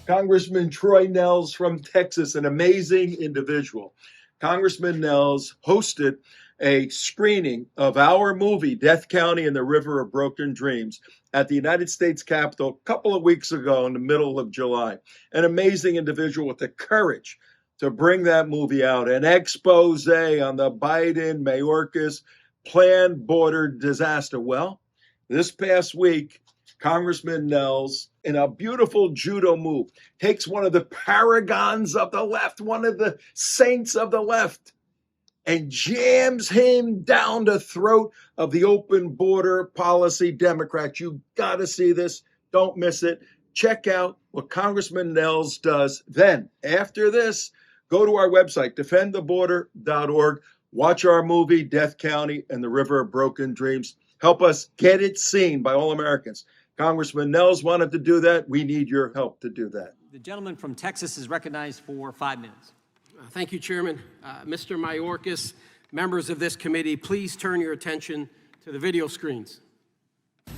Congressman Troy Nehls from Texas, an amazing individual. Congressman Nehls hosted a screening of our movie, Death County and the River of Broken Dreams, at the United States Capitol a couple of weeks ago in the middle of July. An amazing individual with the courage to bring that movie out, an expose on the Biden Mayorkas planned border disaster. Well, this past week, Congressman Nehls, in a beautiful judo move, takes one of the paragons of the left, one of the saints of the left, and jams him down the throat of the open border policy Democrats. You got to see this. Don't miss it. Check out what Congressman Nehls does. Then, after this, go to our website, defendtheborder.org. Watch our movie, Death County and the River of Broken Dreams. Help us get it seen by all Americans. Congressman Nehls wanted to do that. We need your help to do that. The gentleman from Texas is recognized for 5 minutes. Thank you, Chairman. Mr. Mayorkas, members of this committee, please turn your attention to the video screens.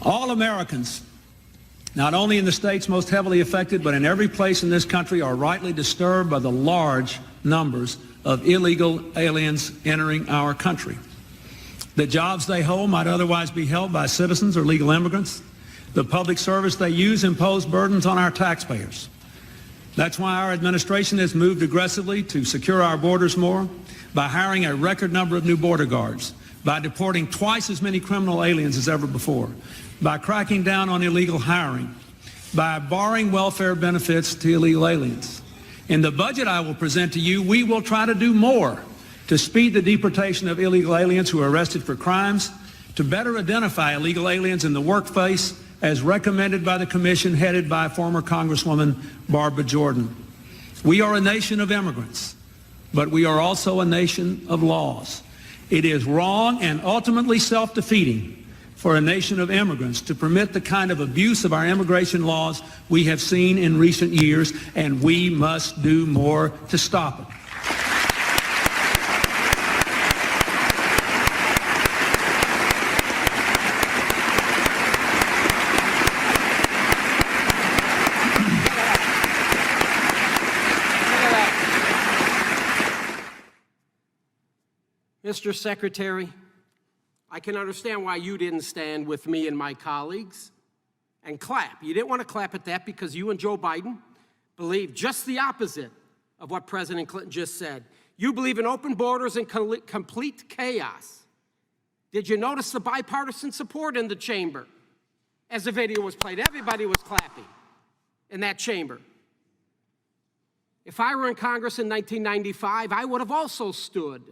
All Americans, not only in the states most heavily affected, but in every place in this country, are rightly disturbed by the large numbers of illegal aliens entering our country. The jobs they hold might otherwise be held by citizens or legal immigrants. The public service they use impose burdens on our taxpayers. That's why our administration has moved aggressively to secure our borders more, by hiring a record number of new border guards, by deporting twice as many criminal aliens as ever before, by cracking down on illegal hiring, by barring welfare benefits to illegal aliens. In the budget I will present to you, we will try to do more to speed the deportation of illegal aliens who are arrested for crimes, to better identify illegal aliens in the workplace, as recommended by the commission headed by former Congresswoman Barbara Jordan. We are a nation of immigrants, but we are also a nation of laws. It is wrong and ultimately self-defeating for a nation of immigrants to permit the kind of abuse of our immigration laws we have seen in recent years, and we must do more to stop it. Mr. Secretary, I can understand why you didn't stand with me and my colleagues and clap. You didn't want to clap at that because you and Joe Biden believe just the opposite of what President Clinton just said. You believe in open borders and complete chaos. Did you notice the bipartisan support in the chamber? As the video was played, everybody was clapping in that chamber. If I were in Congress in 1995, I would have also stood.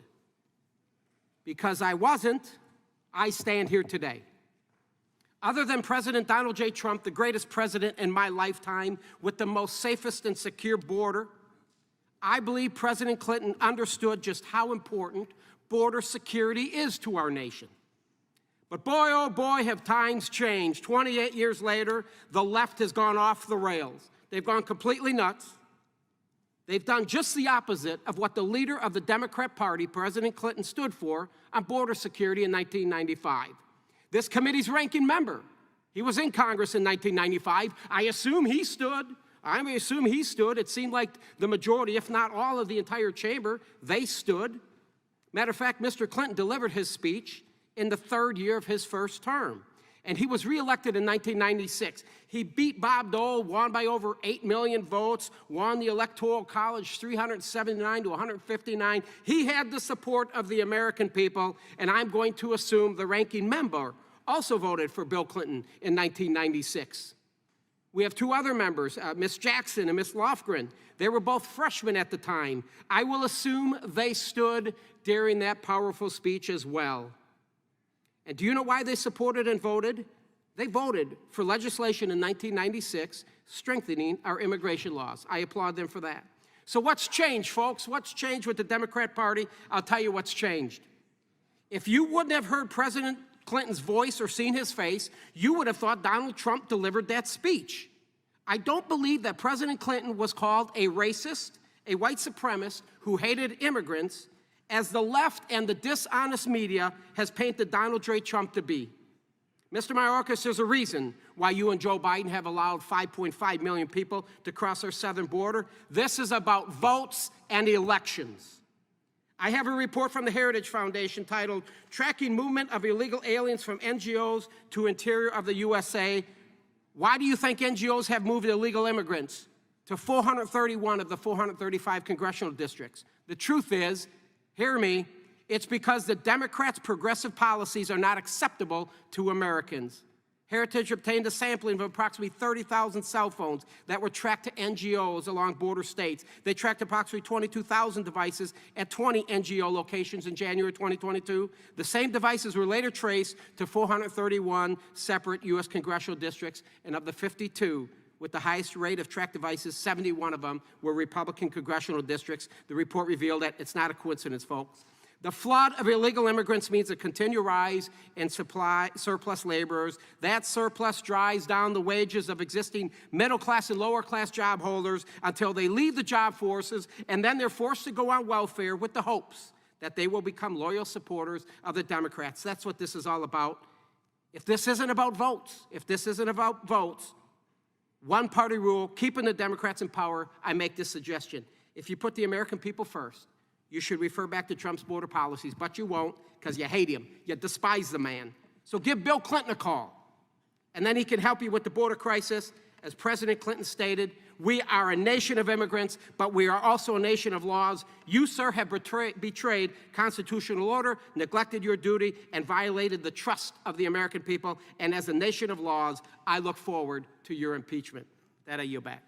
Because I wasn't, I stand here today. Other than President Donald J. Trump, the greatest president in my lifetime with the most safest and secure border, I believe President Clinton understood just how important border security is to our nation. But boy, oh boy, have times changed. 28 years later, the left has gone off the rails. They've gone completely nuts. They've done just the opposite of what the leader of the Democrat Party, President Clinton, stood for on border security in 1995. This committee's ranking member, he was in Congress in 1995. I assume he stood. It seemed like the majority, if not all of the entire chamber, they stood. Matter of fact, Mr. Clinton delivered his speech in the third year of his first term. And he was reelected in 1996. He beat Bob Dole, won by over 8 million votes, won the Electoral College 379 to 159. He had the support of the American people, and I'm going to assume the ranking member also voted for Bill Clinton in 1996. We have two other members, Ms. Jackson and Ms. Lofgren. They were both freshmen at the time. I will assume they stood during that powerful speech as well. And do you know why they supported and voted? They voted for legislation in 1996 strengthening our immigration laws. I applaud them for that. So what's changed, folks? What's changed with the Democrat Party? I'll tell you what's changed. If you wouldn't have heard President Clinton's voice or seen his face, you would have thought Donald Trump delivered that speech. I don't believe that President Clinton was called a racist, a white supremacist who hated immigrants, as the left and the dishonest media has painted Donald J. Trump to be. Mr. Mayorkas, there's a reason why you and Joe Biden have allowed 5.5 million people to cross our southern border. This is about votes and elections. I have a report from the Heritage Foundation titled, Tracking Movement of Illegal Aliens from NGOs to Interior of the USA. Why do you think NGOs have moved illegal immigrants to 431 of the 435 congressional districts? The truth is, hear me, it's because the Democrats' progressive policies are not acceptable to Americans. Heritage obtained a sampling of approximately 30,000 cell phones that were tracked to NGOs along border states. They tracked approximately 22,000 devices at 20 NGO locations in January 2022. The same devices were later traced to 431 separate U.S. congressional districts, and of the 52 with the highest rate of tracked devices, 71 of them were Republican congressional districts. The report revealed that it's not a coincidence, folks. The flood of illegal immigrants means a continual rise in surplus laborers. That surplus drives down the wages of existing middle-class and lower-class job holders until they leave the job forces, and then they're forced to go on welfare with the hopes that they will become loyal supporters of the Democrats. That's what this is all about. If this isn't about votes, one-party rule, keeping the Democrats in power, I make this suggestion. If you put the American people first, you should refer back to Trump's border policies, but you won't because you hate him. You despise the man. So give Bill Clinton a call, and then he can help you with the border crisis. As President Clinton stated, we are a nation of immigrants, but we are also a nation of laws. You, sir, have betrayed constitutional order, neglected your duty, and violated the trust of the American people. And as a nation of laws, I look forward to your impeachment. That I yield back.